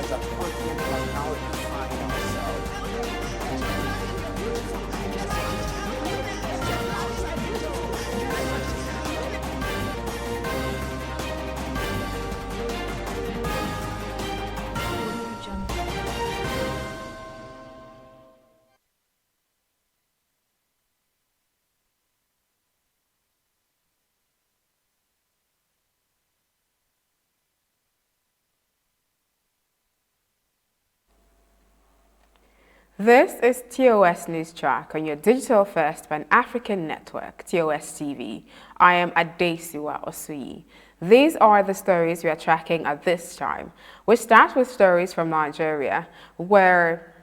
as a continental now define ourselves. This is TOS News Track on your digital-first Pan-African network, TOS TV. I am Adesiwa Osuyi. These are the stories we are tracking at this time. We start with stories from Nigeria, where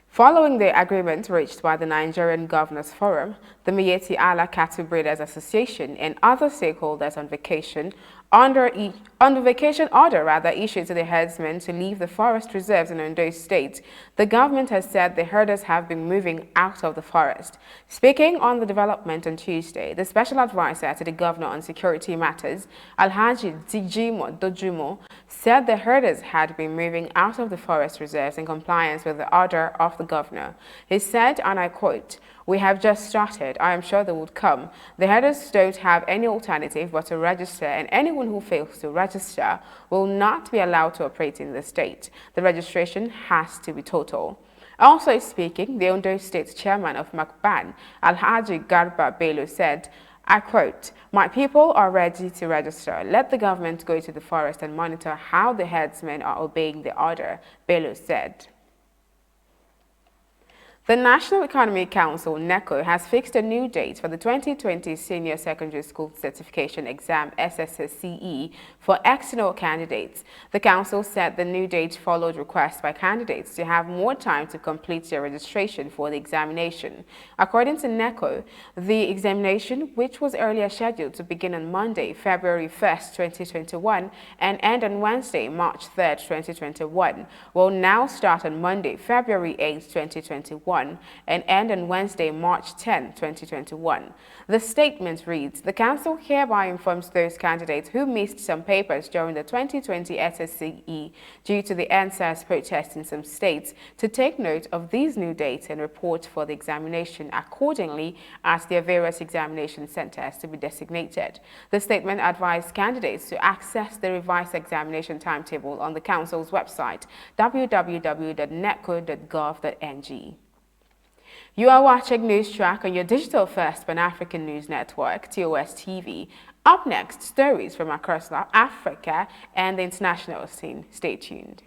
following the agreement reached by the Nigerian Governors Forum, the Miyetti Allah Cattle Breeders Association, and other stakeholders on vacation, under the vacation order issued to the herdsmen to leave the forest reserves in Ondo State, the government has said the herders have been moving out of the forest. Speaking on the development on Tuesday, the special advisor to the governor on security matters, Alhaji Dijimo Dojumo, said the herders had been moving out of the forest reserves in compliance with the order of the governor. He said, and I quote, "We have just started. I am sure they would come. The herders don't have any alternative but to register, and anyone who fails to register will not be allowed to operate in the state. The registration has to be total." Also speaking, the Ondo State chairman of MACBAN, Alhaji Garba Bello, said, I quote, "My people are ready to register. Let the government go to the forest and monitor how the herdsmen are obeying the order," Bello said. The National Economic Council, NECO, has fixed a new date for the 2020 Senior Secondary School Certification Exam SSSCE for external candidates. The council said the new date followed requests by candidates to have more time to complete their registration for the examination. According to NECO, the examination, which was earlier scheduled to begin on Monday, February 1st, 2021, and end on Wednesday, March 3rd, 2021, will now start on Monday, February 8th, 2021. And end on Wednesday, March 10, 2021. The statement reads, "The Council hereby informs those candidates who missed some papers during the 2020 SSCE due to the NSAS protests in some states to take note of these new dates and report for the examination accordingly at their various examination centers to be designated." The statement advised candidates to access the revised examination timetable on the Council's website, www.neco.gov.ng. You are watching News Track on your digital-first Pan-African news network, TOS TV. Up next, stories from across Africa and the international scene. Stay tuned.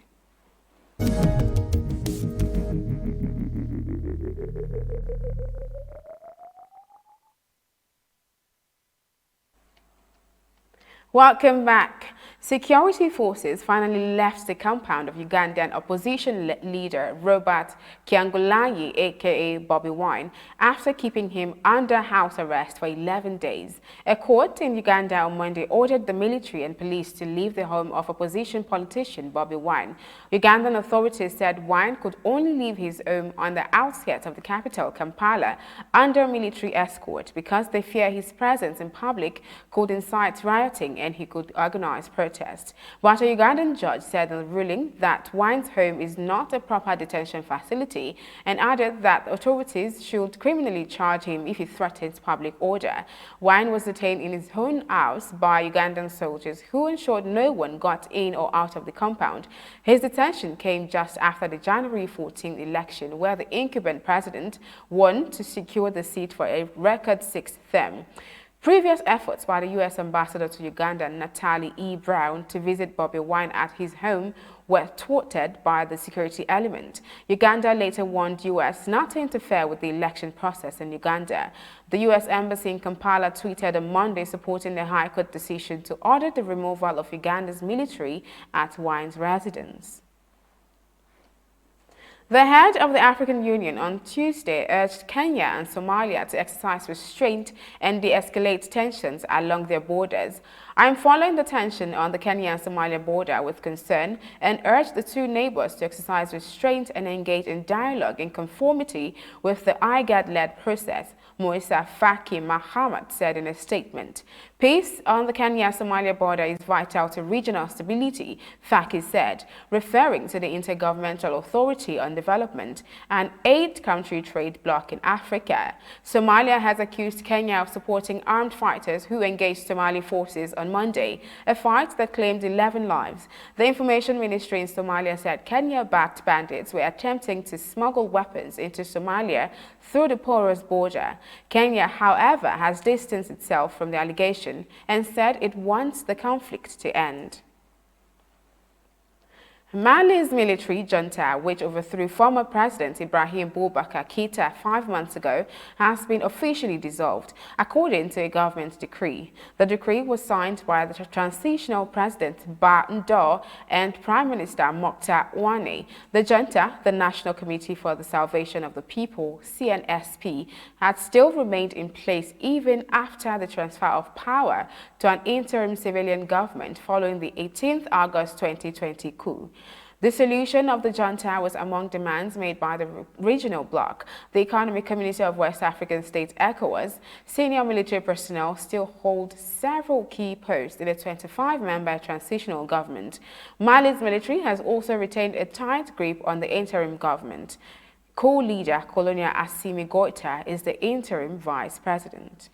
Welcome back. Security forces finally left the compound of Ugandan opposition leader Robert Kyagulanyi, aka Bobi Wine, after keeping him under house arrest for 11 days. A court in Uganda on Monday ordered the military and police to leave the home of opposition politician Bobi Wine. Ugandan authorities said Wine could only leave his home on the outskirts of the capital, Kampala, under military escort because they fear his presence in public could incite rioting and he could organize protests. But a Ugandan judge said in the ruling that Wine's home is not a proper detention facility and added that authorities should criminally charge him if he threatens public order. Wine was detained in his own house by Ugandan soldiers who ensured no one got in or out of the compound. His detention came just after the January 14 election, where the incumbent president won to secure the seat for a record 6th term. Previous efforts by the U.S. ambassador to Uganda, Natalie E. Brown, to visit Bobi Wine at his home were thwarted by the security element. Uganda later warned U.S. not to interfere with the election process in Uganda. The U.S. Embassy in Kampala tweeted on Monday supporting the High Court decision to order the removal of Uganda's military at Wine's residence. The head of the African Union on Tuesday urged Kenya and Somalia to exercise restraint and de-escalate tensions along their borders. "I am following the tension on the Kenya and Somalia border with concern and urge the two neighbors to exercise restraint and engage in dialogue in conformity with the IGAD-led process," Musa Faki Mahamat said in a statement. Peace on the Kenya-Somalia border is vital to regional stability, Faki said, referring to the Intergovernmental Authority on Development, an 8-country trade bloc in Africa. Somalia has accused Kenya of supporting armed fighters who engaged Somali forces on Monday, a fight that claimed 11 lives. The Information Ministry in Somalia said Kenya-backed bandits were attempting to smuggle weapons into Somalia through the porous border. Kenya, however, has distanced itself from the allegation and said it wants the conflict to end. Mali's military junta, which overthrew former President Ibrahim Boubacar Keïta 5 months ago, has been officially dissolved, according to a government decree. The decree was signed by the transitional President Ba Ndor and Prime Minister Mokhtar Ouane. The junta, the National Committee for the Salvation of the People, CNSP, had still remained in place even after the transfer of power to an interim civilian government following the 18th August 2020 coup. The solution of the junta was among demands made by the regional bloc. The Economic Community of West African States, ECOWAS, senior military personnel still hold several key posts in the 25-member transitional government. Mali's military has also retained a tight grip on the interim government. Co-leader Colonel Assimi Goïta is the interim vice president.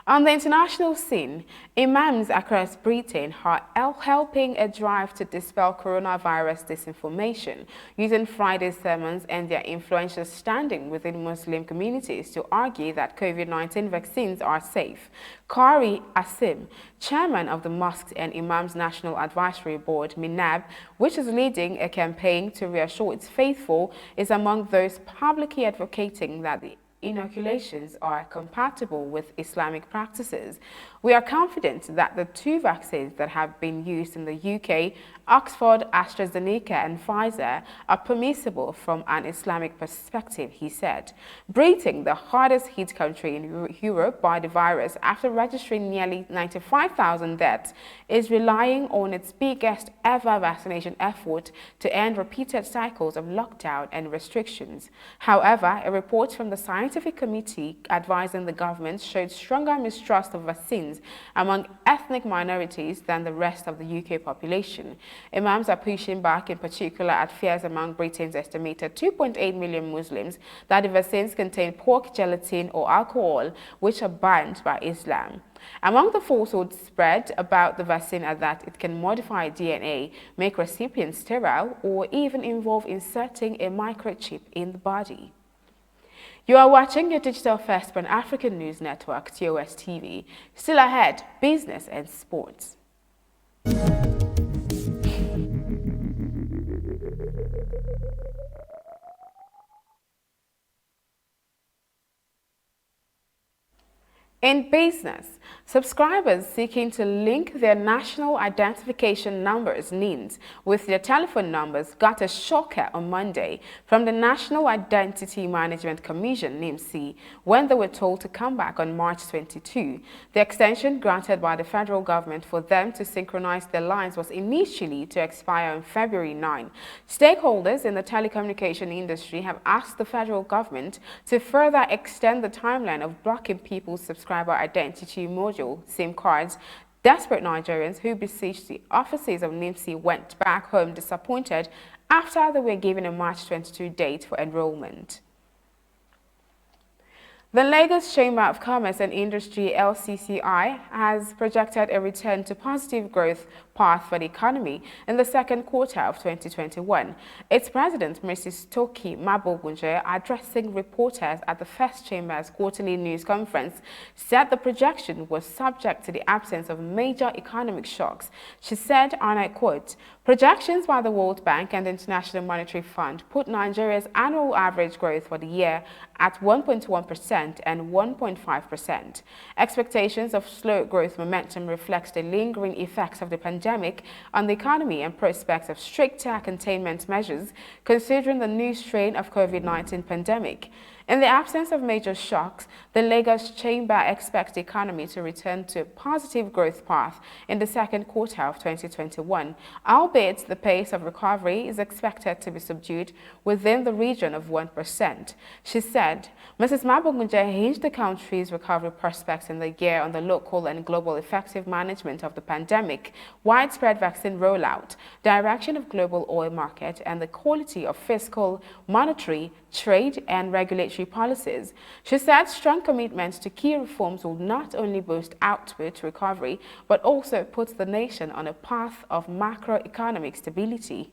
On the international scene, imams across Britain are helping a drive to dispel coronavirus disinformation, using Friday's sermons and their influential standing within Muslim communities to argue that COVID-19 vaccines are safe. Qari Asim, chairman of the Mosques and Imams National Advisory Board, MINAB, which is leading a campaign to reassure its faithful, is among those publicly advocating that the inoculations are compatible with Islamic practices. We are confident that the 2 vaccines that have been used in the UK, Oxford, AstraZeneca and Pfizer, are permissible from an Islamic perspective, he said. Britain, the hardest hit country in Europe by the virus after registering nearly 95,000 deaths, is relying on its biggest ever vaccination effort to end repeated cycles of lockdown and restrictions. However, a report from the Scientific Committee advising the government showed stronger mistrust of vaccines among ethnic minorities than the rest of the UK population. Imams are pushing back in particular at fears among Britain's estimated 2.8 million Muslims that the vaccines contain pork gelatin or alcohol, which are banned by Islam. Among the falsehoods spread about the vaccine are that it can modify DNA, make recipients sterile, or even involve inserting a microchip in the body. You are watching your digital first Pan-African news network, TOS TV. Still ahead, business and sports. In business, subscribers seeking to link their national identification numbers (NINs) with their telephone numbers got a shocker on Monday from the National Identity Management Commission (NIMC) when they were told to come back on March 22. The extension granted by the federal government for them to synchronize their lines was initially to expire on February 9. Stakeholders in the telecommunication industry have asked the federal government to further extend the timeline of blocking people's subscriber identity module SIM cards. Desperate Nigerians who besieged the offices of NIMC went back home disappointed after they were given a March 22 date for enrollment. The Lagos Chamber of Commerce and Industry (LCCI) has projected a return to positive growth path for the economy in the second quarter of 2021. Its president, Mrs. Toki Mabogunje, addressing reporters at the First Chamber's quarterly news conference, said the projection was subject to the absence of major economic shocks. She said, and I quote, "Projections by the World Bank and the International Monetary Fund put Nigeria's annual average growth for the year at 1.1% and 1.5%. Expectations of slow growth momentum reflects the lingering effects of the pandemic on the economy and prospects of stricter containment measures considering the new strain of COVID-19 pandemic." In the absence of major shocks, the Lagos Chamber expects the economy to return to a positive growth path in the second quarter of 2021, albeit the pace of recovery is expected to be subdued within the region of 1%. She said, Mrs. Mabogunje hinged the country's recovery prospects in the year on the local and global effective management of the pandemic, widespread vaccine rollout, direction of global oil market, and the quality of fiscal, monetary, trade, and regulatory policies. She said strong commitments to key reforms will not only boost output recovery, but also put the nation on a path of macroeconomic stability.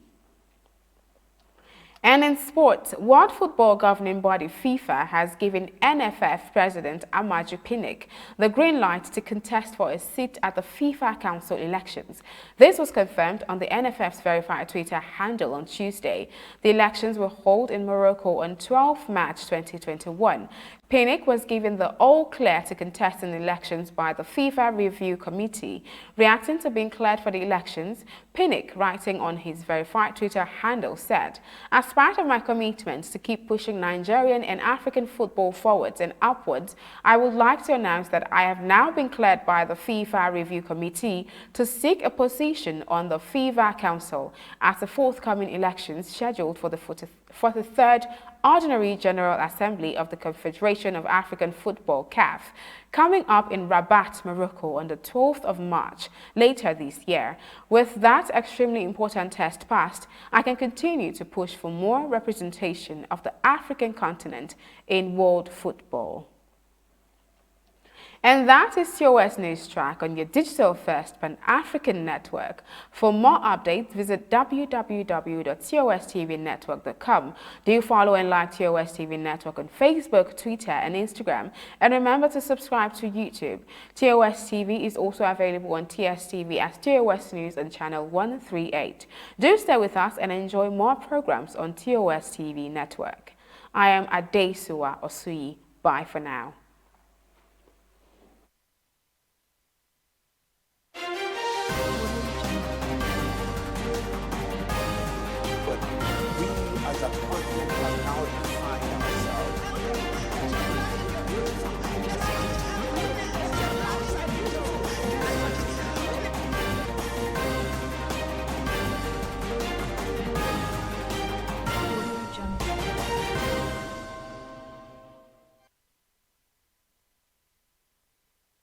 And in sports, World Football governing body FIFA has given NFF President AMAJU PINNICK the green light to contest for a seat at the FIFA Council elections. This was confirmed on the NFF's verified Twitter handle on Tuesday. The elections were held in Morocco on 12 March 2021. PINNICK was given the all-clear to contest in the elections by the FIFA Review Committee. Reacting to being cleared for the elections, PINNICK, writing on his verified Twitter handle, said, "As part of my commitment to keep pushing Nigerian and African football forwards and upwards, I would like to announce that I have now been cleared by the FIFA Review Committee to seek a position on the FIFA Council at the forthcoming elections scheduled for the 43rd Ordinary General Assembly of the Confederation of African Football (CAF), coming up in Rabat, Morocco on the 12th of March later this year. With that extremely important test passed, I can continue to push for more representation of the African continent in world football." And that is TOS News Track on your digital-first Pan-African network. For more updates, visit www.tostvnetwork.com. Do follow and like TOS TV Network on Facebook, Twitter, and Instagram. And remember to subscribe to YouTube. TOS TV is also available on TS TV as TOS News on channel 138. Do stay with us and enjoy more programs on TOS TV Network. I am Adesuwa Osuyi. Bye for now. But we as a continent are now